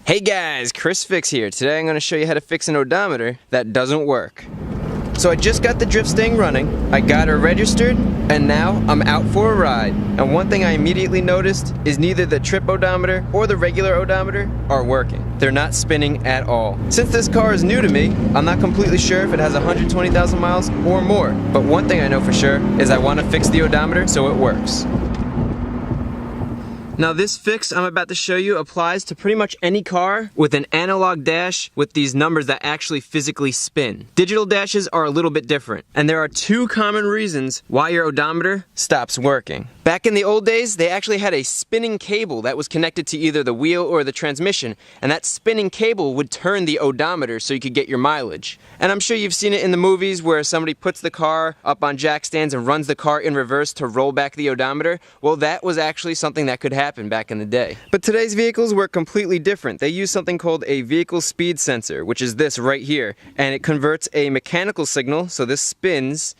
Hey guys, Chris Fix here. Today I'm going to show you how to fix an odometer that doesn't work. So I just got the drift stang running, I got her registered, and now I'm out for a ride. And one thing I immediately noticed is neither the trip odometer or the regular odometer are working. They're not spinning at all. Since this car is new to me, I'm not completely sure if it has 120,000 miles or more. But one thing I know for sure is I want to fix the odometer so it works. Now this fix I'm about to show you applies to pretty much any car with an analog dash with these numbers that actually physically spin. Digital dashes are a little bit different, and there are two common reasons why your odometer stops working. Back in the old days, they actually had a spinning cable that was connected to either the wheel or the transmission, and that spinning cable would turn the odometer so you could get your mileage. And I'm sure you've seen it in the movies where somebody puts the car up on jack stands and runs the car in reverse to roll back the odometer. Well, that was actually something that could happen back in the day. But today's vehicles work completely different. They use something called a vehicle speed sensor, which is this right here, and it converts a mechanical signal, so this spins,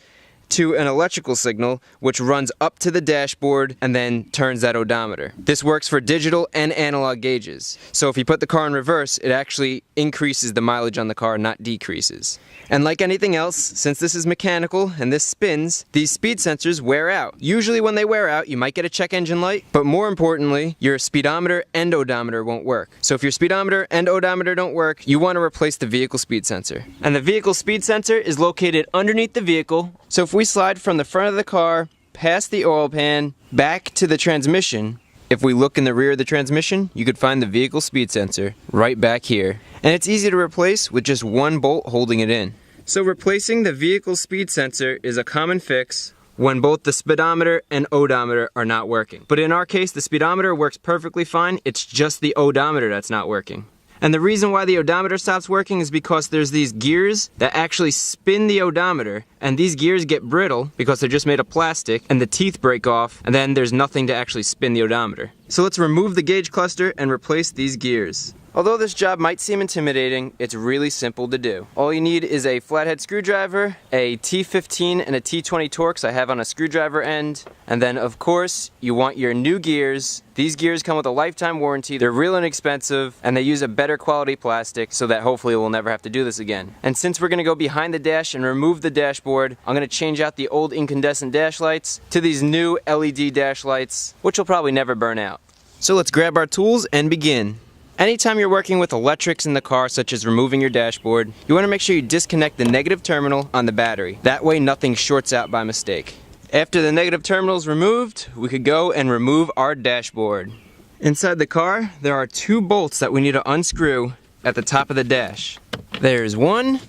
to an electrical signal which runs up to the dashboard and then turns that odometer. This works for digital and analog gauges. So if you put the car in reverse, it actually increases the mileage on the car, not decreases. And like anything else, since this is mechanical and this spins, these speed sensors wear out. Usually when they wear out, you might get a check engine light, but more importantly, your speedometer and odometer won't work. So if your speedometer and odometer don't work, you want to replace the vehicle speed sensor. And the vehicle speed sensor is located underneath the vehicle. So if we slide from the front of the car, past the oil pan, back to the transmission, if we look in the rear of the transmission, you could find the vehicle speed sensor right back here. And it's easy to replace with just one bolt holding it in. So replacing the vehicle speed sensor is a common fix when both the speedometer and odometer are not working. But in our case, the speedometer works perfectly fine, it's just the odometer that's not working. And the reason why the odometer stops working is because there's these gears that actually spin the odometer, and these gears get brittle because they're just made of plastic, and the teeth break off, and then there's nothing to actually spin the odometer. So let's remove the gauge cluster and replace these gears. Although this job might seem intimidating, it's really simple to do. All you need is a flathead screwdriver, a T15 and a T20 Torx I have on a screwdriver end, and then of course you want your new gears. These gears come with a lifetime warranty, they're real inexpensive, and they use a better quality plastic so that hopefully we'll never have to do this again. And since we're going to go behind the dash and remove the dashboard, I'm going to change out the old incandescent dash lights to these new LED dash lights, which will probably never burn out. So let's grab our tools and begin. Anytime you're working with electrics in the car, such as removing your dashboard, you want to make sure you disconnect the negative terminal on the battery. That way nothing shorts out by mistake. After the negative terminal is removed, we could go and remove our dashboard. Inside the car, there are two bolts that we need to unscrew at the top of the dash. There's one,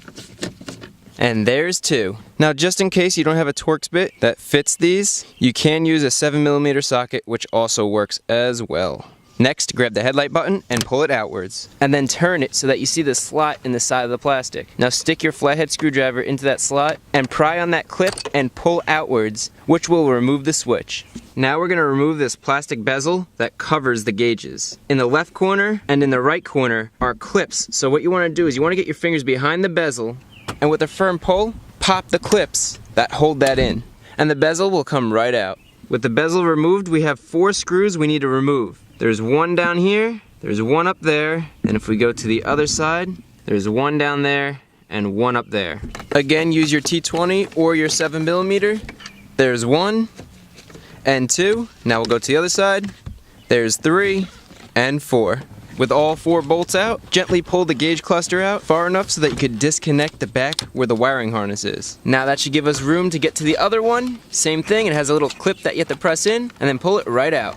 and there's two. Now just in case you don't have a Torx bit that fits these, you can use a 7mm socket, which also works as well. Next, grab the headlight button and pull it outwards. And then turn it so that you see the slot in the side of the plastic. Now stick your flathead screwdriver into that slot and pry on that clip and pull outwards, which will remove the switch. Now we're going to remove this plastic bezel that covers the gauges. In the left corner and in the right corner are clips. So what you want to do is you want to get your fingers behind the bezel, and with a firm pull, pop the clips that hold that in. And the bezel will come right out. With the bezel removed, we have 4 screws we need to remove. There's one down here, there's one up there, and if we go to the other side, there's one down there and one up there. Again, use your T20 or your 7mm. There's 1 and 2. Now we'll go to the other side. There's 3 and 4. With all 4 bolts out, gently pull the gauge cluster out far enough so that you could disconnect the back where the wiring harness is. Now that should give us room to get to the other one. Same thing, it has a little clip that you have to press in and then pull it right out.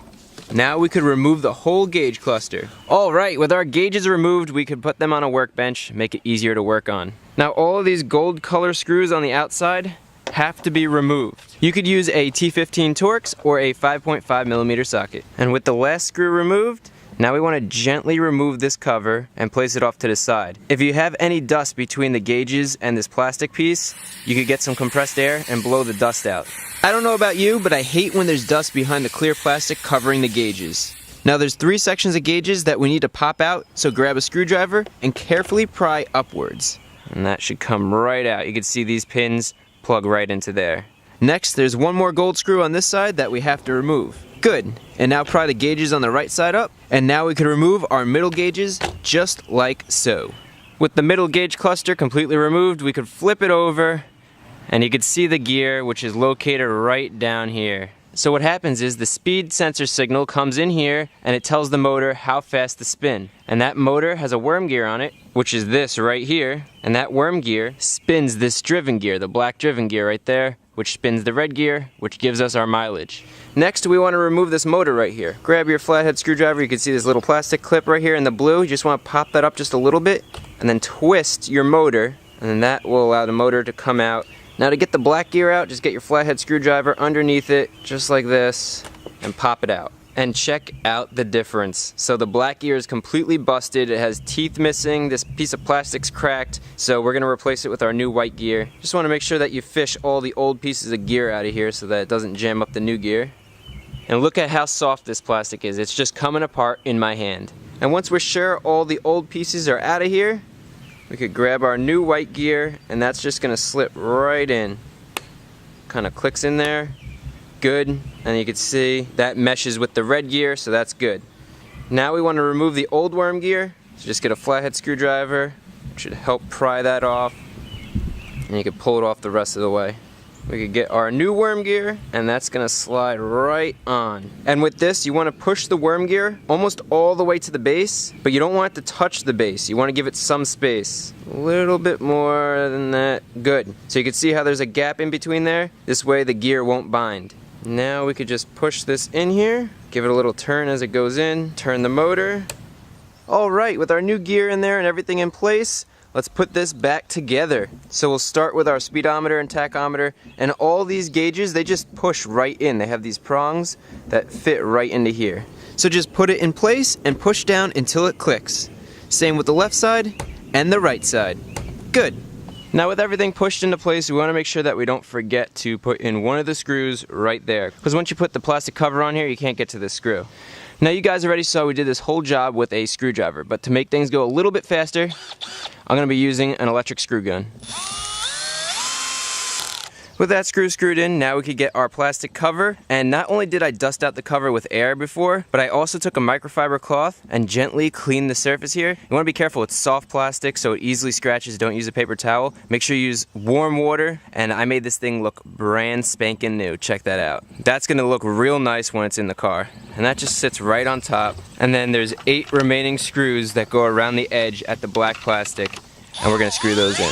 Now we could remove the whole gauge cluster. Alright, with our gauges removed, we could put them on a workbench, make it easier to work on. Now all of these gold color screws on the outside have to be removed. You could use a T15 Torx or a 5.5mm socket. And with the last screw removed, now we want to gently remove this cover and place it off to the side. If you have any dust between the gauges and this plastic piece, you could get some compressed air and blow the dust out. I don't know about you, but I hate when there's dust behind the clear plastic covering the gauges. Now there's 3 sections of gauges that we need to pop out, so grab a screwdriver and carefully pry upwards. And that should come right out. You can see these pins plug right into there. Next, there's one more gold screw on this side that we have to remove. Good. And now pry the gauges on the right side up, and now we can remove our middle gauges just like so. With the middle gauge cluster completely removed, we could flip it over and you could see the gear, which is located right down here. So what happens is the speed sensor signal comes in here and it tells the motor how fast to spin. And that motor has a worm gear on it, which is this right here. And that worm gear spins this driven gear, the black driven gear right there, which spins the red gear, which gives us our mileage. Next, we want to remove this motor right here. Grab your flathead screwdriver. You can see this little plastic clip right here in the blue. You just want to pop that up just a little bit and then twist your motor, and then that will allow the motor to come out. Now to get the black gear out, just get your flathead screwdriver underneath it, just like this, and pop it out. And check out the difference. So the black gear is completely busted, it has teeth missing, this piece of plastic's cracked, so we're gonna replace it with our new white gear. Just wanna make sure that you fish all the old pieces of gear out of here so that it doesn't jam up the new gear. And look at how soft this plastic is, it's just coming apart in my hand. And once we're sure all the old pieces are out of here, we could grab our new white gear, and that's just gonna slip right in. Kind of clicks in there. Good. And you can see that meshes with the red gear, so that's good. Now we want to remove the old worm gear. So just get a flathead screwdriver. It should help pry that off. And you can pull it off the rest of the way. We could get our new worm gear, and that's gonna slide right on. And with this, you want to push the worm gear almost all the way to the base, but you don't want it to touch the base. You want to give it some space. A little bit more than that. Good. So you can see how there's a gap in between there. This way the gear won't bind. Now we could just push this in here, give it a little turn as it goes in, turn the motor. Alright, with our new gear in there and everything in place, let's put this back together. So we'll start with our speedometer and tachometer, and all these gauges, they just push right in. They have these prongs that fit right into here. So just put it in place and push down until it clicks. Same with the left side and the right side. Good. Now with everything pushed into place, we want to make sure that we don't forget to put in one of the screws right there. Because once you put the plastic cover on here, you can't get to this screw. Now you guys already saw we did this whole job with a screwdriver, but to make things go a little bit faster, I'm going to be using an electric screw gun. With that screw screwed in, now we could get our plastic cover, and not only did I dust out the cover with air before, but I also took a microfiber cloth and gently cleaned the surface here. You want to be careful, it's soft plastic so it easily scratches. Don't use a paper towel. Make sure you use warm water, and I made this thing look brand spanking new. Check that out. That's going to look real nice when it's in the car. And that just sits right on top. And then there's 8 remaining screws that go around the edge at the black plastic, and we're going to screw those in.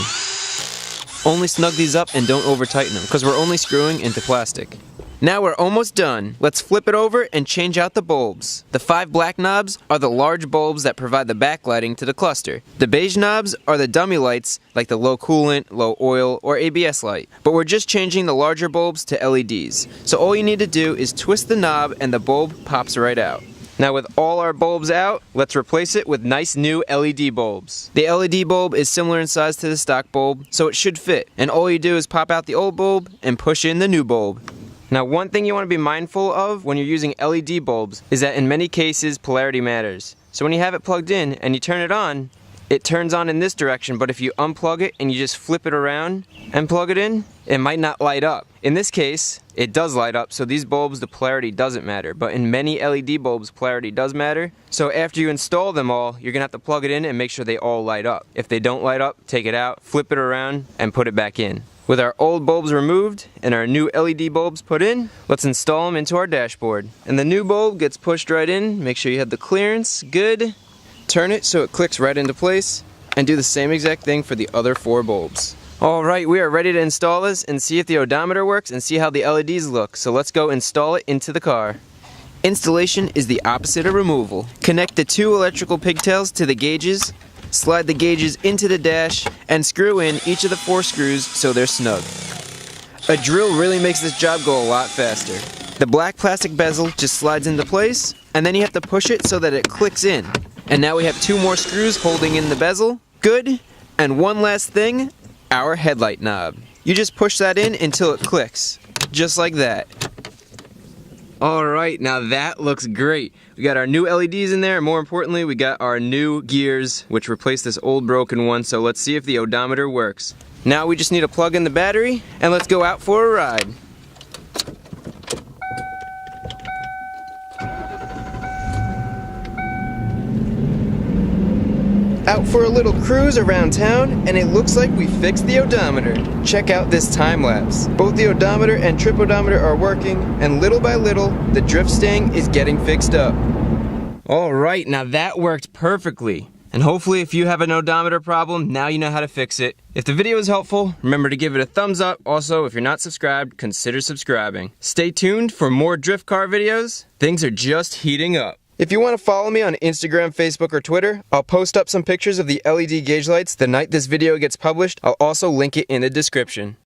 Only snug these up and don't over tighten them, because we're only screwing into plastic. Now we're almost done. Let's flip it over and change out the bulbs. The 5 black knobs are the large bulbs that provide the backlighting to the cluster. The beige knobs are the dummy lights, like the low coolant, low oil, or ABS light. But we're just changing the larger bulbs to LEDs. So all you need to do is twist the knob and the bulb pops right out. Now with all our bulbs out, let's replace it with nice new LED bulbs. The LED bulb is similar in size to the stock bulb, so it should fit. And all you do is pop out the old bulb and push in the new bulb. Now one thing you want to be mindful of when you're using LED bulbs is that in many cases polarity matters. So when you have it plugged in and you turn it turns on in this direction, but if you unplug it and you just flip it around and plug it in, it might not light up. In this case, it does light up, so these bulbs, the polarity doesn't matter. But in many LED bulbs, polarity does matter. So after you install them all, you're gonna have to plug it in and make sure they all light up. If they don't light up, take it out, flip it around, and put it back in. With our old bulbs removed and our new LED bulbs put in, let's install them into our dashboard. And the new bulb gets pushed right in. Make sure you have the clearance, good. Turn it so it clicks right into place, and do the same exact thing for the other 4 bulbs. Alright, we are ready to install this and see if the odometer works and see how the LEDs look. So let's go install it into the car. Installation is the opposite of removal. Connect the 2 electrical pigtails to the gauges, slide the gauges into the dash, and screw in each of the 4 screws so they're snug. A drill really makes this job go a lot faster. The black plastic bezel just slides into place, and then you have to push it so that it clicks in. And now we have 2 more screws holding in the bezel. Good. And one last thing, our headlight knob. You just push that in until it clicks. Just like that. Alright, now that looks great. We got our new LEDs in there, and more importantly, we got our new gears, which replaced this old broken one, so let's see if the odometer works. Now we just need to plug in the battery, and let's go out for a ride. Out for a little cruise around town, and it looks like we fixed the odometer. Check out this time lapse. Both the odometer and trip odometer are working, and little by little, the drift stang is getting fixed up. Alright, now that worked perfectly. And hopefully if you have an odometer problem, now you know how to fix it. If the video was helpful, remember to give it a thumbs up. Also, if you're not subscribed, consider subscribing. Stay tuned for more drift car videos. Things are just heating up. If you want to follow me on Instagram, Facebook, or Twitter, I'll post up some pictures of the LED gauge lights the night this video gets published. I'll also link it in the description.